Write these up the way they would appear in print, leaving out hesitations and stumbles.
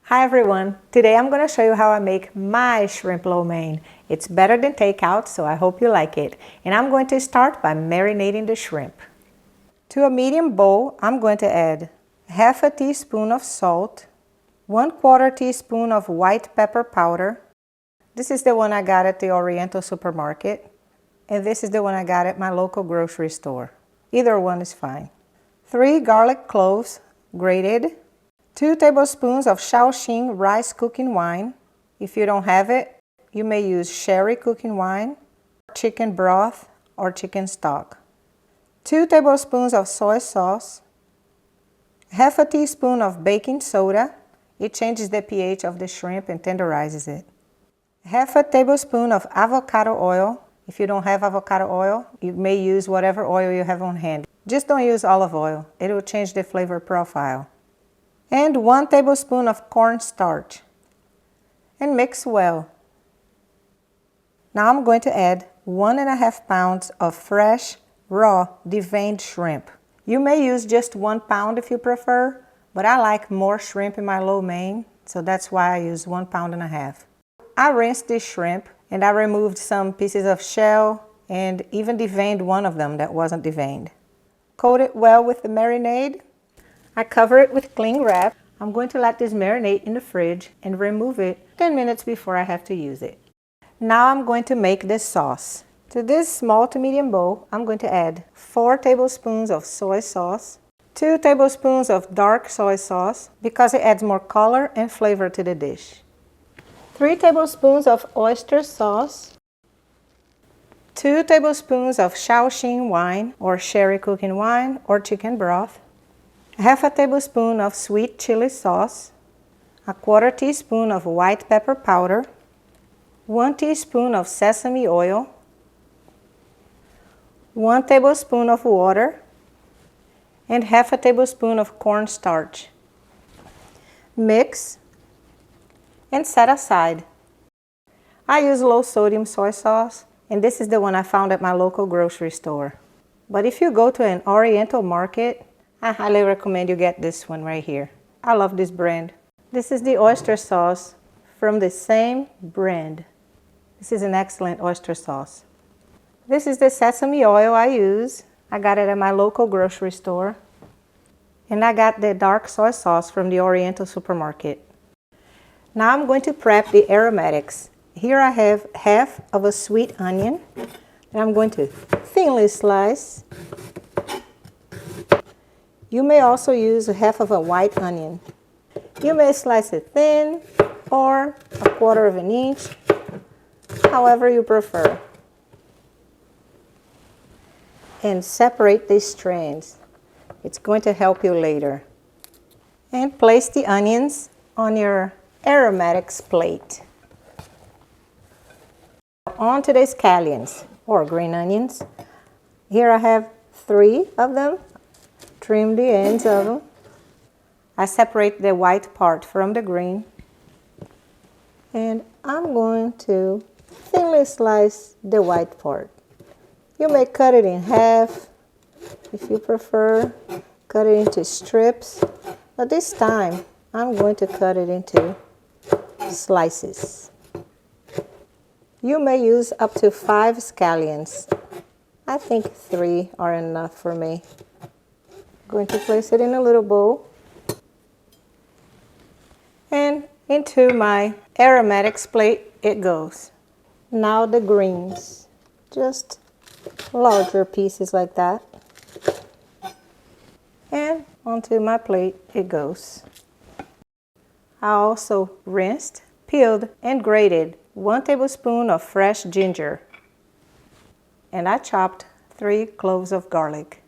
Hi everyone, today I'm going to show you how I make my shrimp lo mein. It's better than takeout, so I hope you like it. And I'm going to start by marinating the shrimp. To a medium bowl, I'm going to add half a teaspoon of salt, 1/4 teaspoon of white pepper powder. This is the one I got at the Oriental supermarket, and this is the one I got at my local grocery store. Either one is fine. 3 garlic cloves, grated. 2 tablespoons of Shao Hsing rice cooking wine. If you don't have it, you may use sherry cooking wine, chicken broth, or chicken stock. 2 tablespoons of soy sauce. Half a teaspoon of baking soda. It changes the pH of the shrimp and tenderizes it. Half a tablespoon of avocado oil. If you don't have avocado oil, you may use whatever oil you have on hand. Just don't use olive oil. It will change the flavor profile. And 1 tablespoon of cornstarch. And mix well. Now I'm going to add 1.5 pounds of fresh, raw, deveined shrimp. You may use just 1 pound if you prefer, but I like more shrimp in my lo mein, so that's why I use 1.5 pounds. I rinsed this shrimp and I removed some pieces of shell and even deveined one of them that wasn't deveined. Coat it well with the marinade. I cover it with cling wrap. I'm going to let this marinate in the fridge and remove it 10 minutes before I have to use it. Now I'm going to make this sauce. To this small to medium bowl, I'm going to add 4 tablespoons of soy sauce, 2 tablespoons of dark soy sauce because it adds more color and flavor to the dish, 3 tablespoons of oyster sauce, 2 tablespoons of Shao Hsing wine or sherry cooking wine or chicken broth, half a tablespoon of sweet chili sauce, 1/4 teaspoon of white pepper powder, 1 teaspoon of sesame oil, 1 tablespoon of water, and half a tablespoon of cornstarch. Mix and set aside. I use low sodium soy sauce, and this is the one I found at my local grocery store. But if you go to an Oriental market, I highly recommend you get this one right here. I love this brand. This is the oyster sauce from the same brand. This is an excellent oyster sauce. This is the sesame oil I use. I got it at my local grocery store. And I got the dark soy sauce from the Oriental supermarket. Now I'm going to prep the aromatics. Here I have half of a sweet onion that I'm going to thinly slice. You may also use half of a white onion. You may slice it thin or 1/4 inch, however you prefer. And separate these strands. It's going to help you later. And place the onions on your aromatics plate. On to the scallions or green onions. Here I have 3 of them. Trim the ends of them. I separate the white part from the green. And I'm going to thinly slice the white part. You may cut it in half if you prefer. Cut it into strips. But this time, I'm going to cut it into slices. You may use up to 5 scallions. I think 3 are enough for me. Going to place it in a little bowl and into my aromatics plate it goes. Now the greens, just larger pieces like that, and onto my plate it goes. I also rinsed, peeled, and grated 1 tablespoon of fresh ginger, and I chopped 3 cloves of garlic.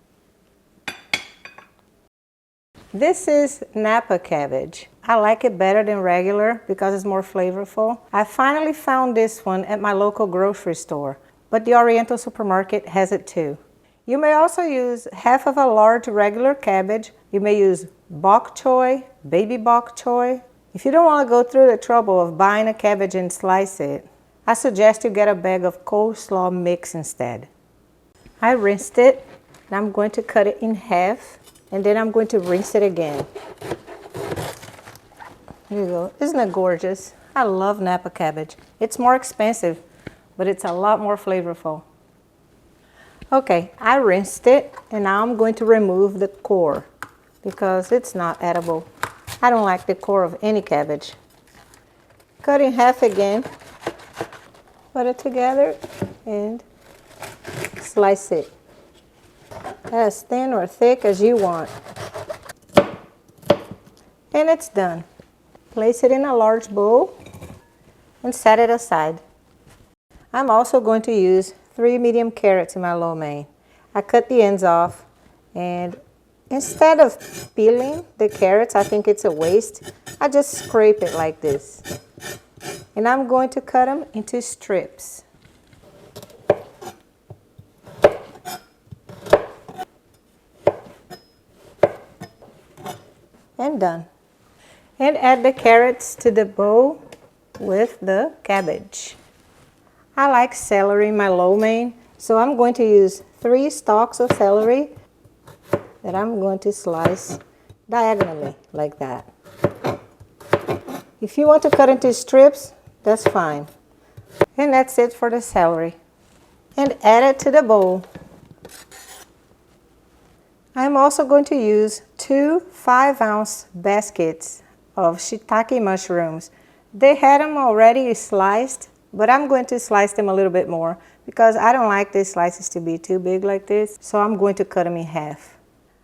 This is Napa cabbage. I like it better than regular because it's more flavorful. I finally found this one at my local grocery store, but the Oriental supermarket has it too. You may also use half of a large regular cabbage. You may use bok choy, baby bok choy. If you don't want to go through the trouble of buying a cabbage and slice it, I suggest you get a bag of coleslaw mix instead. I rinsed it, and I'm going to cut it in half. And then I'm going to rinse it again. Here you go. Isn't it gorgeous? I love Napa cabbage. It's more expensive, but it's a lot more flavorful. Okay, I rinsed it, and now I'm going to remove the core because it's not edible. I don't like the core of any cabbage. Cut in half again, put it together, and slice it as thin or thick as you want. And it's done. Place it in a large bowl and set it aside. I'm also going to use 3 medium carrots in my lo mein. I cut the ends off, and instead of peeling the carrots, I think it's a waste, I just scrape it like this. And I'm going to cut them into strips. And done. And add the carrots to the bowl with the cabbage. I like celery in my lo mein, so I'm going to use 3 stalks of celery that I'm going to slice diagonally like that. If you want to cut into strips, that's fine. And that's it for the celery. And add it to the bowl. I'm also going to use 2 5-ounce baskets of shiitake mushrooms. They had them already sliced, but I'm going to slice them a little bit more because I don't like these slices to be too big like this, so I'm going to cut them in half.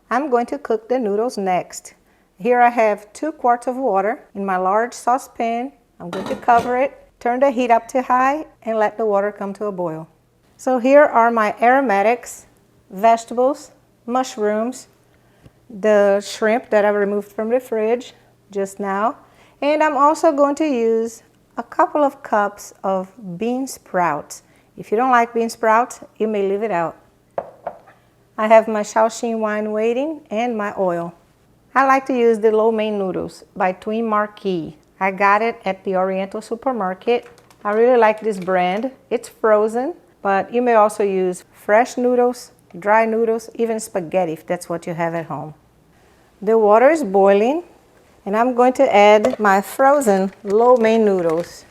I'm going to cook the noodles next. Here I have 2 quarts of water in my large saucepan. I'm going to cover it, turn the heat up to high, and let the water come to a boil. So here are my aromatics, vegetables, mushrooms, the shrimp that I removed from the fridge just now, and I'm also going to use a couple of cups of bean sprouts. If you don't like bean sprouts, you may leave it out. I have my Shaoxing wine waiting and my oil. I like to use the lo mein noodles by Twin Marquis. I got it at the Oriental supermarket. I really like this brand. It's frozen, but you may also use fresh noodles, dry noodles, even spaghetti if that's what you have at home. The water is boiling, and I'm going to add my frozen lo mein noodles.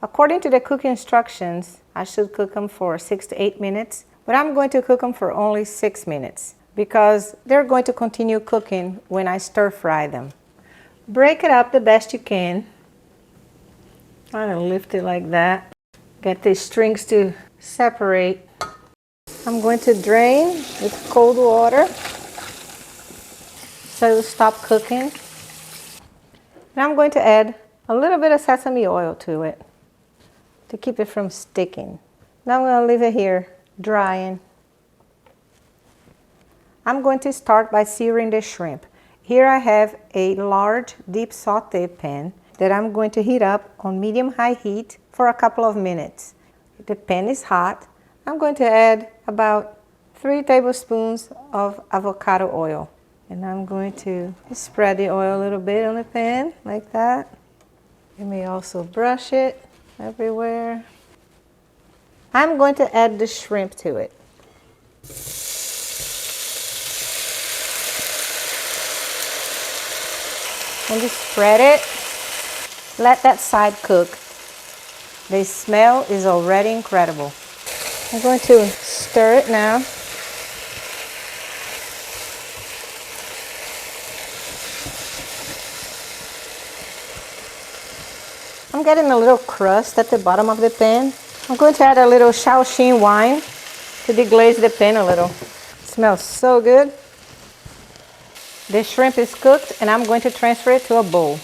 According to the cooking instructions, I should cook them for 6 to 8 minutes, but I'm going to cook them for only 6 minutes because they're going to continue cooking when I stir fry them. Break it up the best you can. I'm going to lift it like that. Get the strings to separate. I'm going to drain with cold water so it'll stop cooking. And I'm going to add a little bit of sesame oil to it to keep it from sticking. Now I'm going to leave it here drying. I'm going to start by searing the shrimp. Here I have a large deep saute pan that I'm going to heat up on medium-high heat for a couple of minutes. The pan is hot. I'm going to add about 3 tablespoons of avocado oil. And I'm going to spread the oil a little bit on the pan like that. You may also brush it everywhere. I'm going to add the shrimp to it. And just spread it. Let that side cook. The smell is already incredible. I'm going to stir it now. I'm getting a little crust at the bottom of the pan. I'm going to add a little Shaoxing wine to deglaze the pan a little. It smells so good. The shrimp is cooked and I'm going to transfer it to a bowl.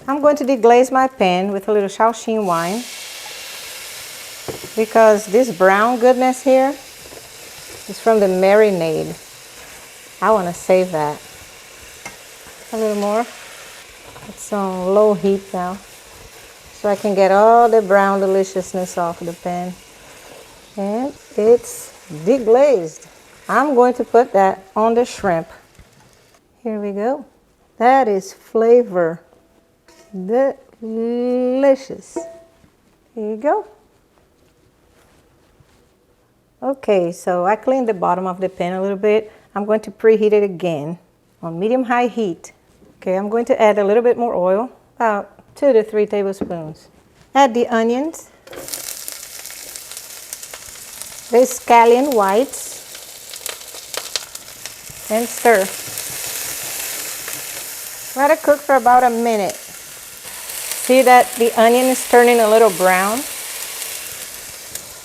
I'm going to deglaze my pan with a little Shaoxing wine because this brown goodness here is from the Marinade. I want to save that. A little more. It's on low heat now, so I can get all the brown deliciousness off the pan. And it's deglazed. I'm going to put that on the shrimp. Here we go. That is flavor. Delicious. Here you go. Okay, so I cleaned the bottom of the pan a little bit. I'm going to preheat it again on medium-high heat. Okay, I'm going to add a little bit more oil, about 2 to 3 tablespoons. Add the onions, the scallion whites, and stir. Let it cook for about a minute. See that the onion is turning a little brown?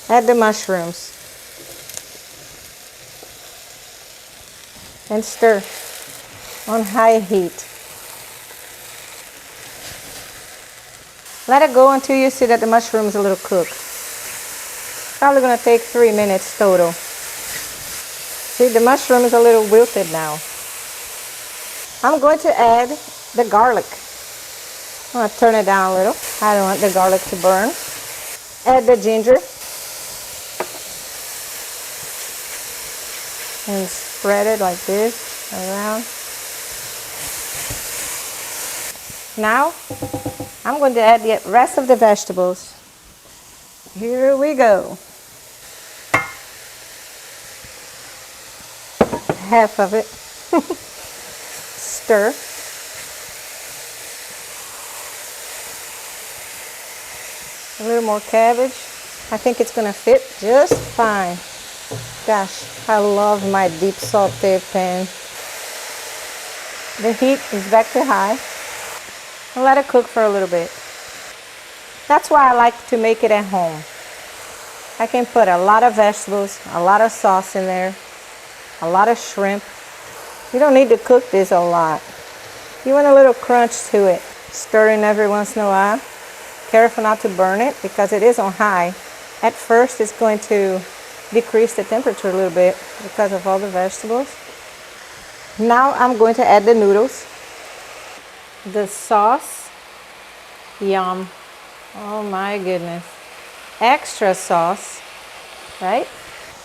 Add the mushrooms and stir on high heat. Let it go until you see that the mushroom is a little cooked. Probably going to take 3 minutes total. See, the mushroom is a little wilted now. I'm going to add the garlic. I'm going to turn it down a little. I don't want the garlic to burn. Add the ginger. And spread it like this around. Now, I'm going to add the rest of the vegetables. Here we go. Half of it. Stir. A little more cabbage. I think it's going to fit just fine. Gosh, I love my deep saute pan. The heat is back to high. I'll let it cook for a little bit. That's why I like to make it at home. I can put a lot of vegetables, a lot of sauce in there, a lot of shrimp. You don't need to cook this a lot. You want a little crunch to it. Stirring every once in a while. Careful not to burn it because it is on high. At first it's going to decrease the temperature a little bit because of all the vegetables. Now I'm going to add the noodles. The sauce. Yum. Oh my goodness. Extra sauce, right?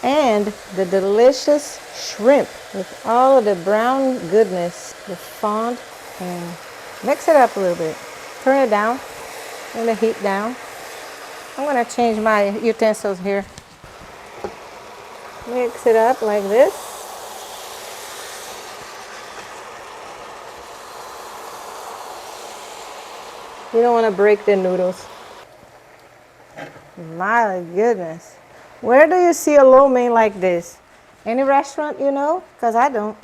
And the delicious shrimp with all of the brown goodness, the fond, and mix it up a little bit. Turn it down, turn the heat down. I'm going to change my utensils here. Mix it up like this. You don't want to break the noodles. My goodness. Where do you see a lo mein like this? Any restaurant you know? Because I don't.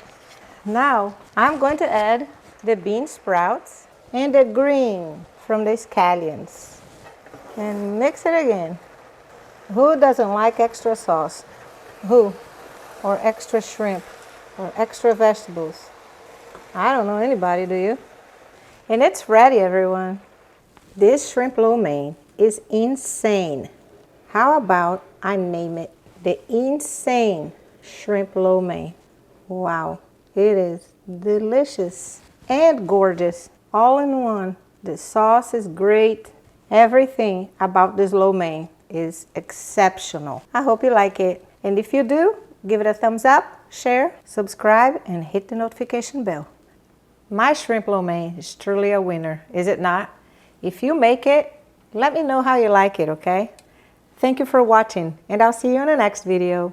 Now, I'm going to add the bean sprouts and the green from the scallions. And mix it again. Who doesn't like extra sauce? Who? Or extra shrimp? Or extra vegetables? I don't know anybody, do you? And it's ready, everyone. This shrimp lo mein is insane. How about I name it the Insane Shrimp Lo Mein? Wow, it is delicious and gorgeous all in one. The sauce is great. Everything about this lo mein is exceptional. I hope you like it. And if you do, give it a thumbs up, share, subscribe, and hit the notification bell. My shrimp lo mein is truly a winner, is it not? If you make it, let me know how you like it, okay? Thank you for watching, and I'll see you in the next video.